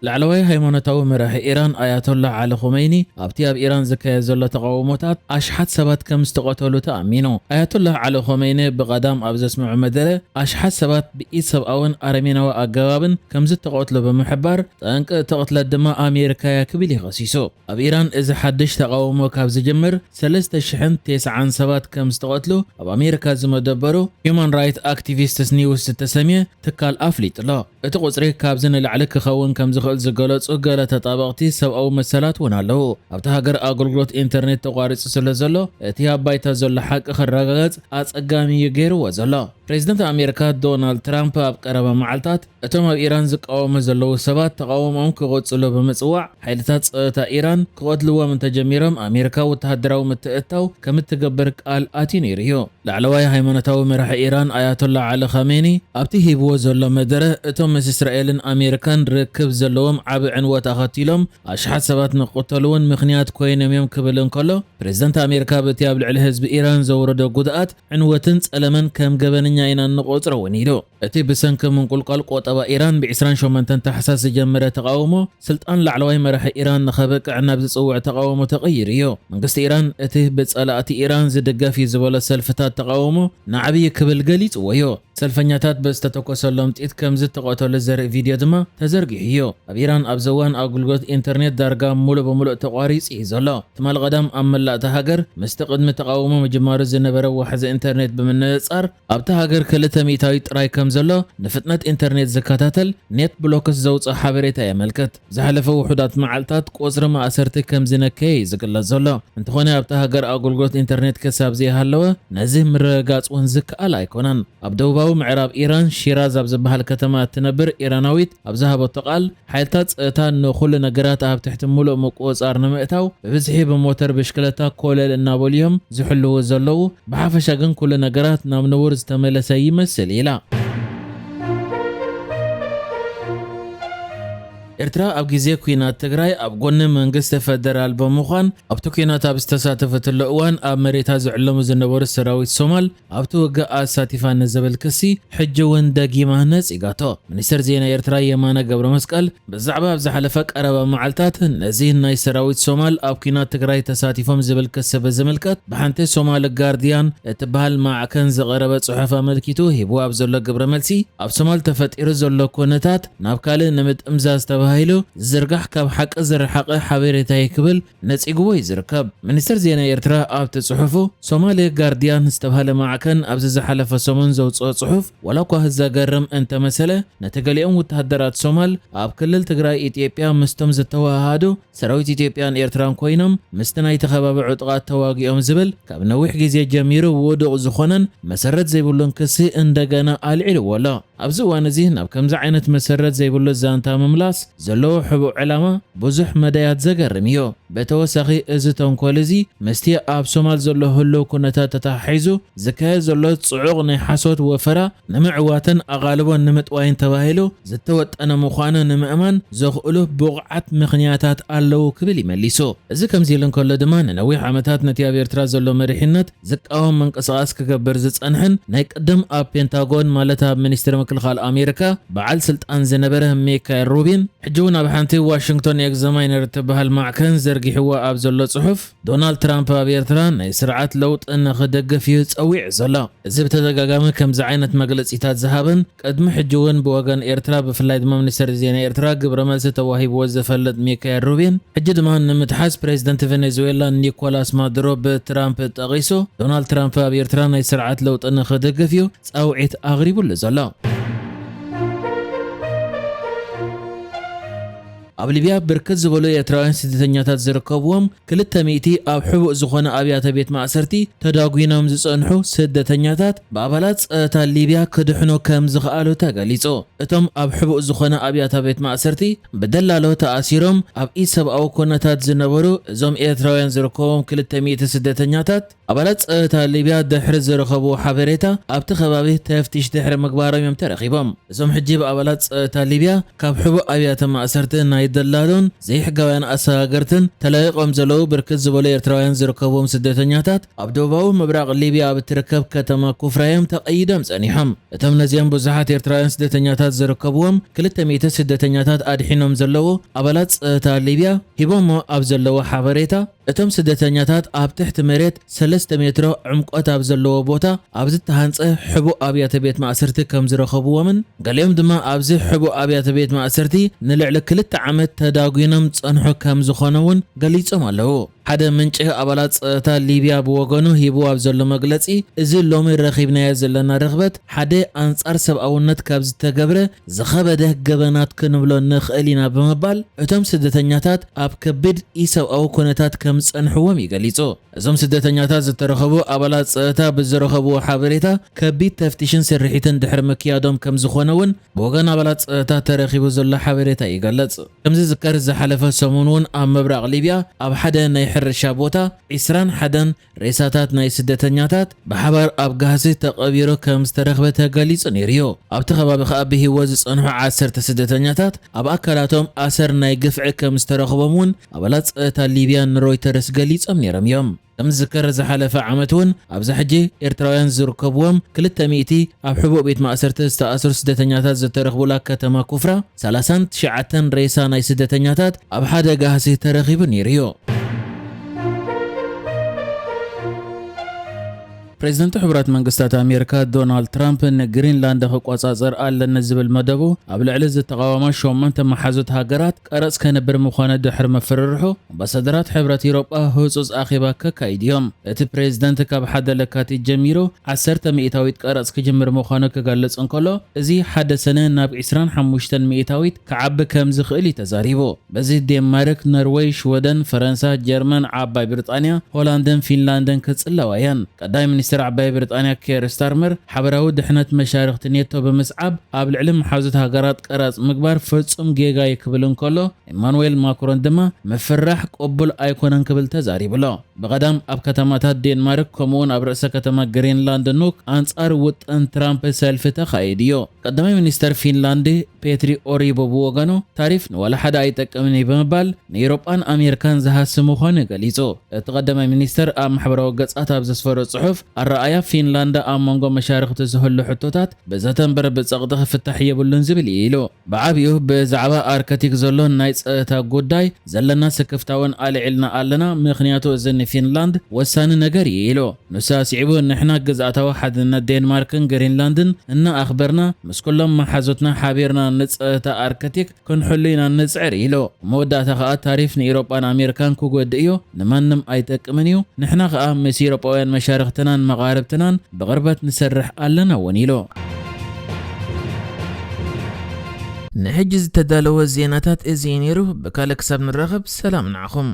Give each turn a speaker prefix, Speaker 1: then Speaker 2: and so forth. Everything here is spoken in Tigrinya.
Speaker 1: ላዕለዋይ ሃይማኖታዊ መራሒ ኢራን ኣያቶላ ዓሊ ኹመይኒ ኣብቲ ኣብ ኢራን ዝካየድ ዘሎ ተቃውሞታት ኣሽሓት ሰባት ከም ዝተቐተሉ ተኣሚኑ። ኣያቶላ ዓሊ ኹመይኒ ብቐዳም ኣብ ዘስምዑ መደረ ኣሽሓት ሰባት ብኢድ ሰብኣውን ኣረሜናዊ ኣገባብን ከም ዝተቐትሉ ብምሕባር ጠንቂ እቲ ቅትለት ድማ ኣሜሪካ እያ ክብል ይኸሲሱ። ኣብ ኢራን እዚ ሓድሽ ተቃውሞ ካብ ዝጅምር 3090 ሰባት ከም ዝተቐትሉ ኣብ ኣሜሪካ ዝመደበሩ ሁማን ራይት ኣክቲቪስትስ ኒውስ ዝተሰምየ ትካል ኣፍሊጡሎ። እቲ ቁፅሪ ካብዚ ንላዕሊ ክኸውን ከም ዝኽእል ዝገለጹ ገለ ተጣበቕቲ ሰብኣዊ መሰላት እውን ኣለዉ። ኣብቲ ሃገር ኣገልግሎት ኢንተርኔት ተቋሪጹ ስለ ዘሎ እቲ ኣብ ባይታ ዘሎ ሓቂ ክረጋገጽ ኣጸጋሚ እዩ ገይርዎ ዘሎ። ፕሬዚደንት ኣሜሪካ ዶናልድ ትራምፕ ኣብ ቀረባ መዓልታት እቶም ኣብ ኢራን ዝቃወሙ ዘለዉ ሰባት ተቃውሞኦም ክቐጽሉ ብምጽዋዕ ሓይልታት ጸጥታ ኢራን ክቐትልዎም እንተጀሚሮም ኣሜሪካ ወተሃደራዊ ምትእትታው ከም እትገብር ቃል ኣትዩ ነይሩ እዩ። ላዕለዋይ ሃይማኖታዊ መራሒ ኢራን ኣያቶላ ዓሊ ኸሜኒ ኣብቲ ሂብዎ ዘሎ መደረ እቶም ምስ እስራኤልን ኣሜሪካን ርክብ ዘለዎም ዓብ ዕንወት ኣኸቲሎም ኣሽሓት ሰባት ንቕተሉውን ምኽንያት ኮይኖም እዮም ክብል እንከሎ ፕሬዚደንት ኣሜሪካ በቲ ኣብ ልዕሊ ህዝቢ ኢራን ዘውረዶ ጉድኣት ዕንወትን ጸለመን ከም ገበነኛ ኢና ንቆጽሮ እውን ኢሉ። እቲ ብሰንኪ ምንቁልቋል ቆጠባ ኢራን ብ28 ታሕሳስ ዝጀመረ ተቃውሞ ስልጣን ላዕለዋይ መራሒ ኢራን ንኸበቅዕ ናብ ዝጽውዕ ተቃውሞ ተቐይሩ እዩ። መንግስቲ ኢራን እቲ ብጸላእቲ ኢራን ዝድገፍ እዩ ዝበሎ ሰልፍታት ተቃውሞ ንዓብዪ ክብል ገሊጽዎ እዩ። ሰልፈኛታት ብዝተተኮሰሎም ጥይት ከም ዝተቐተሉ ዘርኢ ቪድዮ ድማ ተዘርጊሑ እዩ። ኣብ ኢራን ኣብ ዘዋን ኣገልግሎት ኢንተርኔት ዳርጋ ሙሉእ ብምሉእ ተቋሪጹ እዩ ዘሎ። ትማል ቀዳም ኣብ መላእቲ ሃገር ምስቲ ቅድሚ ተቃውሞ ምጅማሩ ዝነበረ ዋሕዚ ኢንተርኔት ብምንጻር ኣብቲ ሃገር 200 ጥራይ ከም ዘሎ ንፍጥነት ኢንተርኔት ዝከታተል ኔት ብሎክስ ዘውፅእ ሓበሬታ የመልክት። ዝሓለፈ ውሑዳት መዓልታት ቁፅሪ ማእሰርቲ ከም ዝነከየ እዩ ዝግለጽ ዘሎ። እንተኾነ ኣብቲ ሃገር ኣገልግሎት ኢንተርኔት ክሳብ ዘይሃለወ ነዚ ምርግጋጽ እውን ዝከኣል ኣይኮነን። ኣብ ደቡባዊ ምዕራብ ኢራን ሺራዝ ኣብ ዝበሃል ከተማ እትነብር ኢራናዊት ኣብ ዝሃበቶ ቃል ሓይልታት ጸጥታ ንኹሉ ነገራት ኣብ ትሕቲ ሙሉእ ምቁፅጻር ንምእታው ብብዝሒ ብሞተር ብሽክለታ ኮለል እናበልዮም ዝሕልው ዘለዉ ብሓፈሻ ግን ኩሉ ነገራት ናብ ንቡር ዝተመለሰ ይመስል ኢላ። ኤርትራ ኣብ ግዜ ኩናት ትግራይ ኣብ ጎኒ መንግስቲ ፌደራል ብምዃን ኣብቲ ኩናት ኣብ ዝተሳተፈትሉ እዋን ኣብ መሬታ ዝዕለሙ ዝነበሩ ሰራዊት ሶማል ኣብቲ ውግእ ኣሳቲፋ ንዝብል ክሲ ሕጂ እውን ደጊማ ነፂጋቶ። ሚኒስትር ዜና ኤርትራ የማነ ገብረ መስቀል ብዛዕባ ኣብ ዝሓለፈ ቀረባ መዓልታት ነዚ ናይ ሰራዊት ሶማል ኣብ ኩናት ትግራይ ተሳቲፎም ዝብል ክሲ ብዝምልከት ብሓንቲ ሶማሊ ጋርዲያን እትበሃል ማዕከን ዝቐረበ ጽሑፍ ኣመልኪቱ ሂቡ ኣብ ዘሎ ግብረ መልሲ ኣብ ሶማል ተፈጢሩ ዘሎ ኩነታት ናብ ካልእ ንምጥምዛዝ ተባሂሉ ዝርጋሕ ካብ ሓቂ ዝረሓቐ ሓበሬታ ክብል ነፂግዎ ይዝርከብ። ሚኒስትር ዜና ኤርትራ ኣብቲ ጽሑፉ ሶማሊ ጋርዲያን ዝተባሃለ ማዕከን ኣብዚ ዝሓለፈ ሰሙን ዘውፅኦ ጽሑፍ ዋላ እኳ ዘገርም እንተመሰለ ነቲ ገሊኦም ወተሃደራት ሶማል ኣብ ክልል ትግራይ ኢትዮጵያ ምስቶም ዝተዋሃዱ ሰራዊት ኢትዮጵያን ኤርትራን ኮይኖም ምስቲ ናይቲ ከባቢ ዕጡቓት ተዋጊኦም ዝብል ካብ ነዊሕ ግዜ ጀሚሩ ውዱቕ ዝኾነን መሰረት ዘይብሉን ክሲ እንደገና ኣልዒልዎ ኣሎ። ኣብዚ እዋን እዚ ናብ ከምዚ ዓይነት መሰረት ዘይብሉ ዛንታ ምምላስ ዘለዎ ሕቡዕ ዕላማ ብዙሕ መዳያት ዘገርም እዩ። ብተወሳኺ እዚ ተንኮል እዚ ምስቲ ኣብ ሶማል ዘሎ ህልው ኩነታት ተተሓሒዙ ዝካየድ ዘሎ ጽዑቕ ናይ ሓሶት ወፈራ ንምዕዋትን ኣቓልቦን ንምጥዋይን ተባሂሉ ዝተወጠነ ምዃኑ ንምእማን ዘኽእሉ ብቑዓት ምኽንያታት ኣለዉ ክብል ይመሊሱ። እዚ ከምዚ ኢሉ እንከሎ ድማ ንነዊሕ ዓመታት ነቲ ኣብ ኤርትራ ዘሎ መሪሕነት ዝቃወም ምንቅስቓስ ክገብር ዝጸንሕን ናይ ቅድም ኣብ ፔንታጎን ማለት ኣብ ሚኒስትሪ ምክልኻል ኣሜሪካ በዓል ስልጣን ዝነበረ ሚካኤል ሩቢን ሕጂ እውን ኣብ ሓንቲ ዋሽንግቶን ኤግዛማይነር እትበሃል ማዕከን ዘርጊሕዋ ኣብ ዘሎ ጽሑፍ ዶናልድ ትራምፕ ኣብ ኤርትራ ናይ ስርዓት ለውጢ ንኽደግፍ እዩ ፀዊዕ ዘሎ። እዚ ብተደጋጋሚ ከምዚ ዓይነት መግለፂታት ዝሃበን ቅድሚ ሕጂ እውን ብወገን ኤርትራ ብፍላይ ድማ ሚኒስትር ዜና ኤርትራ ግብረ መልሲ ተዋሂብዎ ዝፈልጥ ሚካኤል ሩቢን ሕጂ ድማ ንምትሓዝ ፕሬዚደንት ቬኔዙዌላ ኒኮላስ ማዱሮ ብትራምፕ ጠቒሱ ዶናልድ ትራምፕ ኣብ ኤርትራ ናይ ስርዓት ለውጢ ንኽደግፍ እዩ ፀውዒት ኣቕሪቡሉ ዘሎ። ኣብ ሊብያ ብርክት ዝበሉ ኤርትራውያን ስደተኛታት ዝርከብዎም 200 ኣብ ሕቡእ ዝኾነ ኣብያተ ቤት ማእሰርቲ ተዳጒኖም ዝጸንሑ ስደተኛታት ብኣባላት ጸጥታ ሊብያ ክድሕኑ ከም ዝኽኣሉ ተገሊጹ። እቶም ኣብ ሕቡእ ዝኾነ ኣብያተ ቤት ማእሰርቲ ብደላሎ ተኣሲሮም ኣብ ኢድ ሰብኣዊ ኩነታት ዝነበሩ እዞም ኤርትራውያን ዝርከብዎም 200 ስደተኛታት ኣባላት ጸጥታ ሊብያ ድሕሪ ዝረኸቡ ሓበሬታ ኣብቲ ከባቢ ተፍቲሽ ድሕሪ ምግባሮም እዮም ተረኺቦም። እዞም ሕጂ ብኣባላት ጸጥታ ሊብያ ካብ ሕቡእ ኣብያተ ማእሰርቲ ናይ ደላሎን ዘይሕጋውያን ኣሰጋገርትን ተለይቆም ዘለው ብርክት ዝበሉ ኤርትራውያን ዝርከብዎም ስደተኛታት ኣብ ደቡባዊ ምብራቕ ሊብያ ኣብ እትርከብ ከተማ ኩፍራዮም ተቐይዶም ጸኒሖም። እቶም ነዚኦም ብዙሓት ኤርትራውያን ስደተኛታት ዝርከብዎም 200 ስደተኛታት ኣድሒኖም ዘለው ኣባላት ፀጥታ ሊብያ ሂቦሞ ኣብ ዘለዎ ሓበሬታ እቶም ስደተኛታት ኣብ ትሕቲ መሬት 3 ሜትሮ ዕምቆት ኣብ ዘለዎ ቦታ ኣብ ዝተሃንጸ ሕቡእ ኣብያተ ቤት ማእሰርቲ ከም ዝረኸብዎምን ገሊኦም ድማ ኣብዚ ሕቡእ ኣብያተ ቤት ማእሰርቲ ንልዕሊ 2 ዓመት ተዳጒኖም ጸንሑ ከም ዝኾነውን ገሊጾም ኣለዉ። ሓደ ምንጭ ኣባላት ፀጥታ ሊብያ ብወገኑ ሂቡ ኣብ ዘሎ መግለጺ እዚ ሎሚ ረኺብናዮ ዘለና ርኽበት ሓደ ኣንጻር ሰብኣውነት ካብ ዝተገብረ ዝኸበደ ገበናት ክንብሎ ንኽእል ኢና ብምባል እቶም ስደተኛታት ኣብ ከቢድ ኢሰብኣዊ ኩነታት ከም ጸንሕዎም ይገሊጹ። እዞም ስደተኛታት ዝተረኸቡ ኣባላት ፀጥታ ብዝረኸብዎ ሓበሬታ ከቢድ ተፍቲሽን ስርሒትን ድሕሪ ምክያዶም ከም ዝኾነውን ብወገን ኣባላት ፀጥታ ተረኺቡ ዘሎ ሓበሬታ ይገለጽ። ከምዚ ዝከር ዝሓለፈ ሰሙን እውን ኣብ ምብራቕ ሊብያ ኣብ ሓደ ናይ ሕርሻ ቦታ 21 ሬሳታት ናይ ስደተኛታት ብሓባር ኣብ ጋህሲ ተቐቢሩ ከም ዝተረኽበ ተገሊጹ ነይሩ። ኣብቲ ከባቢ ከዓ ብሂወት ዝጸንሑ 10 ስደተኛታት ኣብ ኣካላቶም ኣሰር ናይ ግፍዒ ከም ዝተረኽቦም እውን ኣባላት ፀጥታ ሊብያ ንሮይተርስ ገሊጾም ነይሮም እዮም። ከም ዝከር ዝሓለፈ ዓመት እውን ኣብዚ ሕጂ ኤርትራውያን ዝርከብዎም 200 ኣብ ሕቡእ ቤት ማእሰርቲ ዝተኣሰሩ ስደተኛታት ዝተረኽቡላ ከተማ ኩፍራ 39 ሬሳ ናይ ስደተኛታት ኣብ ሓደ ጋህሲ ተረኺቡ ነይሩ። ፕሬዚደንት ሕቡራት መንግስታት ኣሜሪካ ዶናልድ ትራምፕ ንግሪንላንድ ክቆጻጸር ኣለነ ዝብል መደቡ ኣብ ልዕሊ ዝተቃወማ 8 መሓዙት ሃገራት ቀረጽ ከነብር ምዃነ ድሕሪ መፍርርሑ ኣምባሳደራት ሕብረት ኤውሮጳ ህጹጽ ኣኼባ ከካይድዮም። እቲ ፕሬዚደንት ካብ ሓደ ለካቲት ጀሚሩ 10 ሚእታዊት ቀረጽ ክጅምር ምዃኑ ክገልጽ እንከሎ እዚ ሓደ ሰነ ናብ 25 ሚእታዊት ክዓቢ ከም ዝኽእል ተዛሪቡ። በዚ ዴንማርክ፣ ኖርዌይ፣ ሽወደን፣ ፈረንሳ፣ ጀርመን፣ ዓባይ ብሪጣንያ፣ ሆላንድን ፊንላንድን ክጽለዋያን ቀዳይ ሚኒስትር ዓባይ ብሪጣንያ ኬር ስታርመር ሓበራዊ ድሕነት መሻርክቲ ኔቶ ብምስዓብ ኣብ ልዕሊ መሓዙት ሃገራት ቀረጽ ምግባር ፍጹም ጌጋ ይክብል እንከሎ ኢማኑኤል ማክሮን ድማ መፍራሕ ቅቡል ኣይኮነን ክብል ተዛሪብሎ። ብቐዳም ኣብ ከተማታት ዴንማርክ ከምኡውን ኣብ ርእሰ ከተማ ግሪንላንድ ኑክ ኣንጻር ውጥን ትራምፕ ሰልፊ ተኻይድዮ። ቀዳማይ ሚኒስተር ፊንላንድ ፔትሪ ኦሪቦ ብወገኑ ታሪፍ ንወላ ሓደ ኣይጠቅምን ብምባል ንኤውሮጳን ኣሜሪካን ዝሃስም ምዃኑ ገሊጹ። እቲ ቀዳማይ ሚኒስተር ኣብ ማሕበራዊ ገጻት ኣብ ዘስፈሮ ጽሑፍ ኣረኣያ ፊንላንድ ኣብ መንጎ መሻርክቲ ዝህሉ ሕቶታት ብዘተንበር ብጸቕጢ ክፍታሕ የብሉን ዝብል ኢሉ ብዓብዩ ብዛዕባ ኣርክቲክ ዘሎ ናይ ፀጥታ ጉዳይ ዘለና ስክፍታውን ኣልዒልና ኣለና ምክንያቱ እዚ ንፊንላንድ ወሳኒ ነገር ኢሉ ንሳ ሲዕቡ ንሕና ግዛእታዊ ሓድነት ዴንማርክን ግሪንላንድን እና ኣኽበርና ምስ ኩሎም መሓዙትና ሓቢርና ንፀጥታ ኣርክቲክ ክንሕሉ ኢና ንፅዕር ኢሉ መወዳእታ ከዓ ታሪፍ ንኤውሮጳን ኣሜሪካን ክጎድእ እዩ ንማንም ኣይጠቅምን እዩ ንሕና ከዓ ምስ ኤውሮጳውያን መሻርክትናን መቃርብትናን ብቅርበት ንሰርሕ ኣለና እውን ኢሉ نحجز تدالو الزيناتات ازينيرو بكالك ساب نرغب سلام نعخم